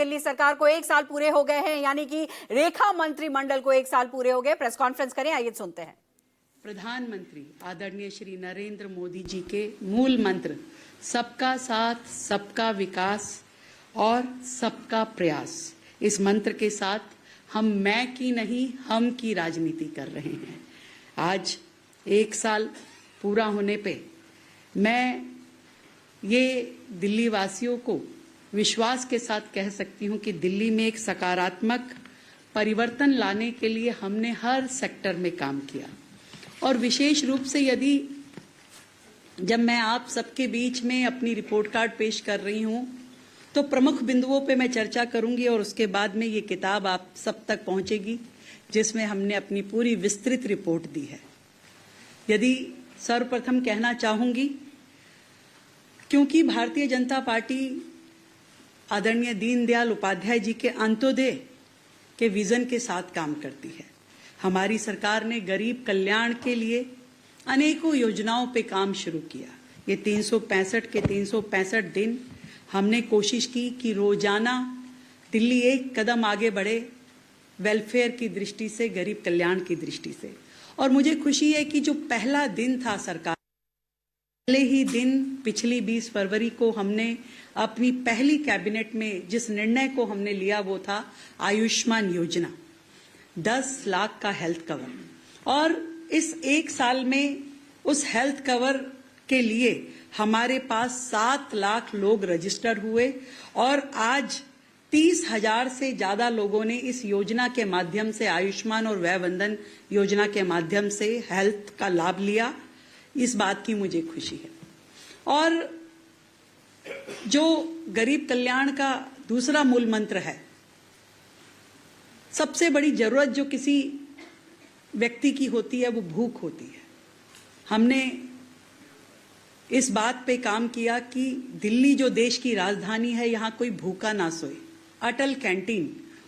दिल्ली सरकार को 1 साल पूरे हो गए हैं, यानी कि रेखा मंत्रिमंडल को 1 साल पूरे हो गए। प्रेस कॉन्फ्रेंस करें, आइए सुनते हैं। प्रधानमंत्री आदरणीय श्री नरेंद्र मोदी जी के मूल मंत्र सबका साथ, सबका विकास और सबका प्रयास, इस मंत्र के साथ हम मैं की नहीं हम की राजनीति कर रहे हैं। आज 1 साल पूरा होने पे मैं ये दिल्ली वासियों को विश्वास के साथ कह सकती हूं कि दिल्ली में एक सकारात्मक परिवर्तन लाने के लिए हमने हर सेक्टर में काम किया। और विशेष रूप से यदि जब मैं आप सबके बीच में अपनी रिपोर्ट कार्ड पेश कर रही हूं तो प्रमुख बिंदुओं पे मैं चर्चा करूंगी और उसके बाद में ये किताब आप सब तक पहुंचेगी जिसमें हमने अपनी पूरी विस्तृत रिपोर्ट दी है। यदि सर्वप्रथम कहना चाहूंगी, क्योंकि भारतीय जनता पार्टी आदरणीय दीनदयाल उपाध्याय जी के अंत्योदय के विजन के साथ काम करती है। हमारी सरकार ने गरीब कल्याण के लिए अनेकों योजनाओं पे काम शुरू किया। ये 365 के 365 दिन हमने कोशिश की कि रोजाना दिल्ली एक कदम आगे बढ़े वेलफेयर की दृष्टि से, गरीब कल्याण की दृष्टि से। और मुझे खुशी है कि जो पहला दिन था सरकार, पहले ही दिन पिछली 20 फरवरी को हमने अपनी पहली कैबिनेट में जिस निर्णय को हमने लिया वो था आयुष्मान योजना, 10 लाख का हेल्थ कवर। और इस 1 साल में उस हेल्थ कवर के लिए हमारे पास 7 लाख लोग रजिस्टर हुए और आज 30,000 से ज्यादा लोगों ने इस योजना के माध्यम से, आयुष्मान और व्यय वंदन योजना के माध्यम से हेल्थ का लाभ लिया। इस बात की मुझे खुशी है। और जो गरीब कल्याण का दूसरा मूल मंत्र है, सबसे बड़ी जरूरत जो किसी व्यक्ति की होती है वो भूख होती है। हमने इस बात पे काम किया कि दिल्ली जो देश की राजधानी है, यहां कोई भूखा ना सोए। अटल कैंटीन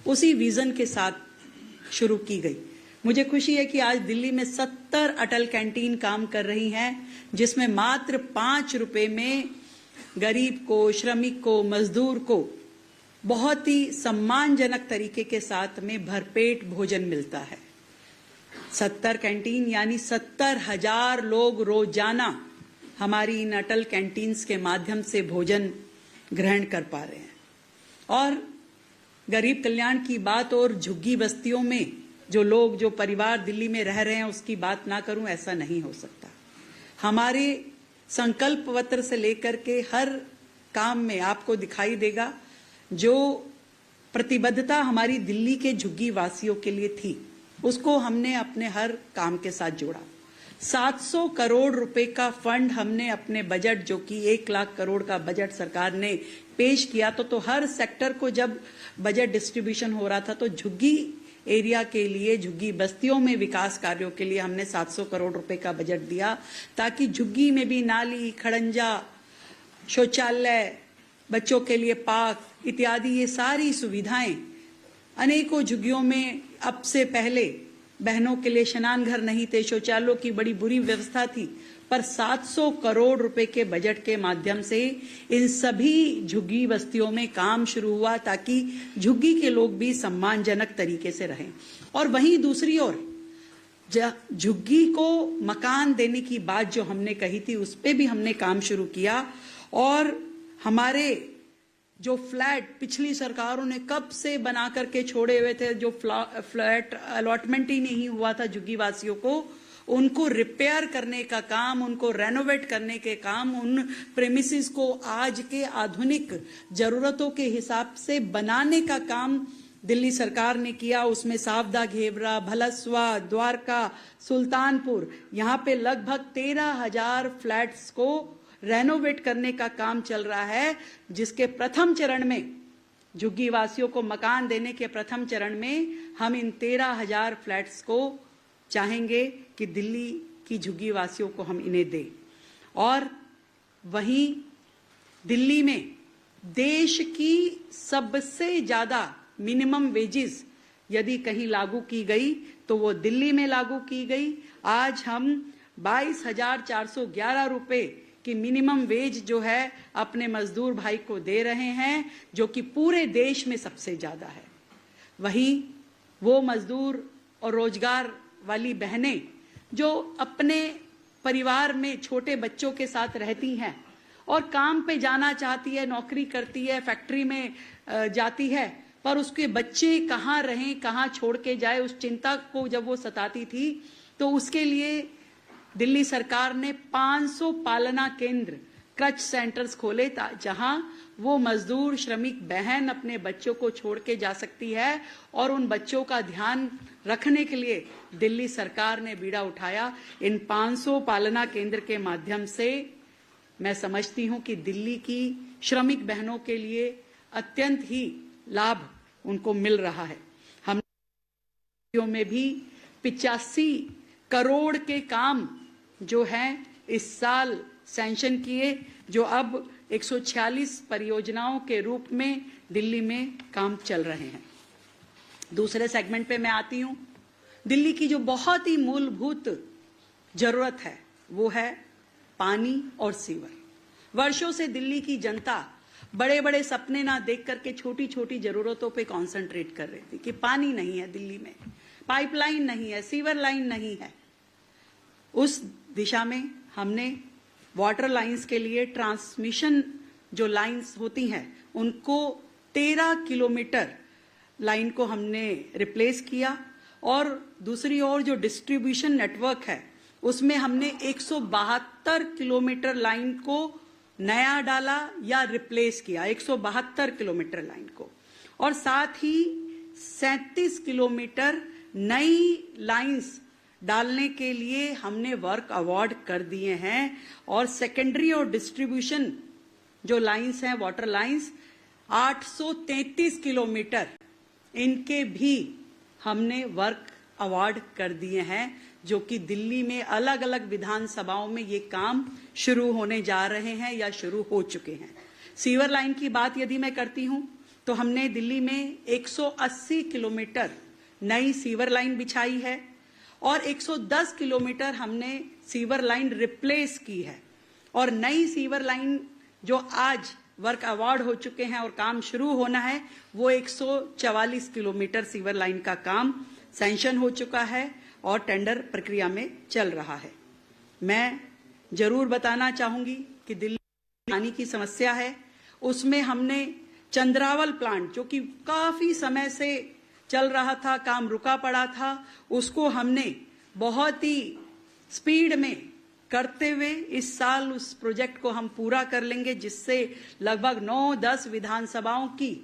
उसी विजन के साथ शुरू की गई। मुझे खुशी है कि आज दिल्ली में 70 अटल कैंटीन काम कर रही हैं, जिसमें मात्र 5 रुपए में गरीब को, श्रमिक को, मजदूर को बहुत ही सम्मानजनक तरीके के साथ में भरपेट भोजन मिलता है। 70 कैंटीन यानी 70,000 लोग रोजाना हमारी इन अटल कैंटीन्स के माध्यम से भोजन ग्रहण कर पा रहे हैं। और गरीब कल्याण की बात और झुग्गी बस्तियों में जो लोग, जो परिवार दिल्ली में रह रहे हैं उसकी बात ना करूं, ऐसा नहीं हो सकता। हमारे संकल्प पत्र से लेकर के हर काम में आपको दिखाई देगा जो प्रतिबद्धता हमारी दिल्ली के झुग्गी वासियों के लिए थी, उसको हमने अपने हर काम के साथ जोड़ा। 700 करोड़ रुपए का फंड हमने अपने बजट, जो कि 1 लाख करोड़ का बजट सरकार ने पेश किया, तो हर सेक्टर को जब बजट डिस्ट्रीब्यूशन हो रहा था तो झुग्गी एरिया के लिए, झुग्गी बस्तियों में विकास कार्यों के लिए हमने 700 करोड़ रुपए का बजट दिया, ताकि झुग्गी में भी नाली, खड़ंजा, शौचालय, बच्चों के लिए पार्क इत्यादि ये सारी सुविधाएं, अनेकों झुग्गियों में अब से पहले बहनों के लिए स्नान घर नहीं थे, शौचालयों की बड़ी बुरी व्यवस्था थी, पर 700 करोड़ रुपए के बजट के माध्यम से इन सभी झुग्गी बस्तियों में काम शुरू हुआ, ताकि झुग्गी के लोग भी सम्मानजनक तरीके से रहें। और वहीं दूसरी ओर झुग्गी को मकान देने की बात जो हमने कही थी, उस पे भी हमने काम शुरू किया। और हमारे जो फ्लैट पिछली सरकारों ने कब से बना करके छोड़े हुए थे, जो फ्लैट अलॉटमेंट ही नहीं हुआ था झुग्गी वासियों को, उनको रिपेयर करने का काम, उनको रेनोवेट करने के काम, उन प्रेमिसेस को आज के आधुनिक जरूरतों के हिसाब से बनाने का काम दिल्ली सरकार ने किया। उसमें सावदा, घेवरा, भलसवा, द्वारका, सुल्तानपुर, यहां पे लगभग 13,000 फ्लैट्स को रेनोवेट करने का काम चल रहा है, जिसके प्रथम चरण में, झुग्गी वासियों को मकान देने के प्रथम चरण में हम इन 13,000 फ्लैट्स को चाहेंगे कि दिल्ली की झुग्गी वासियों को हम इन्हें दें। और वहीं दिल्ली में देश की सबसे ज्यादा मिनिमम वेजेस यदि कहीं लागू की गई तो वो दिल्ली में लागू की गई। आज हम 22,411 रुपए कि मिनिमम वेज जो है अपने मजदूर भाई को दे रहे हैं, जो कि पूरे देश में सबसे ज्यादा है। वहीं वो मजदूर और रोजगार वाली बहनें जो अपने परिवार में छोटे बच्चों के साथ रहती हैं और काम पे जाना चाहती है, नौकरी करती है, फैक्ट्री में जाती है, पर उसके बच्चे कहाँ रहें, कहाँ छोड़ के जाए, उस चिंता को जब वो सताती थी, तो उसके लिए दिल्ली सरकार ने 500 पालना केंद्र, क्रच सेंटर्स खोले, जहां वो मजदूर श्रमिक बहन अपने बच्चों को छोड़ के जा सकती है और उन बच्चों का ध्यान रखने के लिए दिल्ली सरकार ने बीड़ा उठाया। इन 500 पालना केंद्र के माध्यम से मैं समझती हूं कि दिल्ली की श्रमिक बहनों के लिए अत्यंत ही लाभ उनको मिल रहा है। हम में भी 85 करोड़ के काम जो हैं इस साल सैंक्शन किए, जो अब 146 परियोजनाओं के रूप में दिल्ली में काम चल रहे हैं। दूसरे सेगमेंट पे मैं आती हूं। दिल्ली की जो बहुत ही मूलभूत जरूरत है वो है पानी और सीवर। वर्षों से दिल्ली की जनता बड़े बड़े सपने ना देख करके छोटी छोटी जरूरतों पे कंसंट्रेट कर रही थी कि पानी नहीं है दिल्ली में, पाइपलाइन नहीं है, सीवर लाइन नहीं है। उस दिशा में हमने वाटर लाइंस के लिए ट्रांसमिशन जो लाइंस होती हैं उनको 13 किलोमीटर लाइन को हमने रिप्लेस किया और दूसरी ओर जो डिस्ट्रीब्यूशन नेटवर्क है उसमें हमने 172 किलोमीटर लाइन को नया डाला या रिप्लेस किया, 172 किलोमीटर लाइन को, और साथ ही 37 किलोमीटर नई लाइंस डालने के लिए हमने वर्क अवार्ड कर दिए हैं। और सेकेंडरी और डिस्ट्रीब्यूशन जो लाइंस हैं, वाटर लाइंस, 833 किलोमीटर, इनके भी हमने वर्क अवार्ड कर दिए हैं, जो कि दिल्ली में अलग अलग विधानसभाओं में ये काम शुरू होने जा रहे हैं या शुरू हो चुके हैं। सीवर लाइन की बात यदि मैं करती हूं तो हमने दिल्ली में 180 किलोमीटर नई सीवर लाइन बिछाई है और 110 किलोमीटर हमने सीवर लाइन रिप्लेस की है। और नई सीवर लाइन जो आज वर्क अवार्ड हो चुके हैं और काम शुरू होना है, वो 144 किलोमीटर सीवर लाइन का काम सैंक्शन हो चुका है और टेंडर प्रक्रिया में चल रहा है। मैं जरूर बताना चाहूंगी कि दिल्ली में पानी की समस्या है, उसमें हमने चंद्रावल प्लांट जो कि काफी समय से चल रहा था, काम रुका पड़ा था, उसको हमने बहुत ही स्पीड में करते हुए इस साल उस प्रोजेक्ट को हम पूरा कर लेंगे, जिससे लगभग 9-10 विधानसभाओं की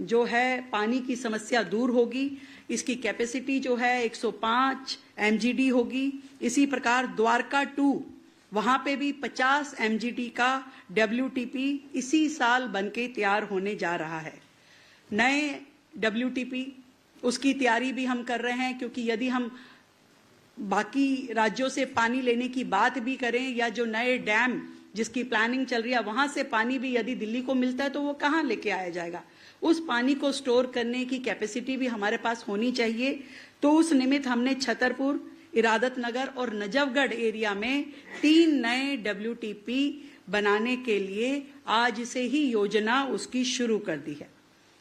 जो है पानी की समस्या दूर होगी। इसकी कैपेसिटी जो है 105 MGD होगी। इसी प्रकार द्वारका 2, वहां पे भी 50 MGD का WTP इसी साल बनके तैयार होने जा रहा है। नए WTP उसकी तैयारी भी हम कर रहे हैं, क्योंकि यदि हम बाकी राज्यों से पानी लेने की बात भी करें या जो नए डैम जिसकी प्लानिंग चल रही है वहां से पानी भी यदि दिल्ली को मिलता है तो वो कहां लेके आया जाएगा। उस पानी को स्टोर करने की कैपेसिटी भी हमारे पास होनी चाहिए। तो उस निमित्त हमने छतरपुर, इरादत नगर और नजफगढ़ एरिया में 3 नए WTP बनाने के लिए आज से ही योजना उसकी शुरू कर दी है।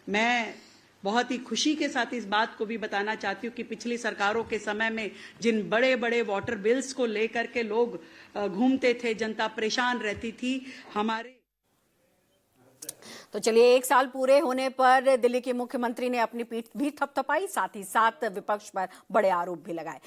मैं बहुत ही खुशी के साथ इस बात को भी बताना चाहती हूँ कि पिछली सरकारों के समय में जिन बड़े बड़े वाटर बिल्स को लेकर के लोग घूमते थे, जनता परेशान रहती थी, हमारे तो चलिए, 1 साल पूरे होने पर दिल्ली के मुख्यमंत्री ने अपनी पीठ भी थपथपाई, साथ ही साथ विपक्ष पर बड़े आरोप भी लगाए।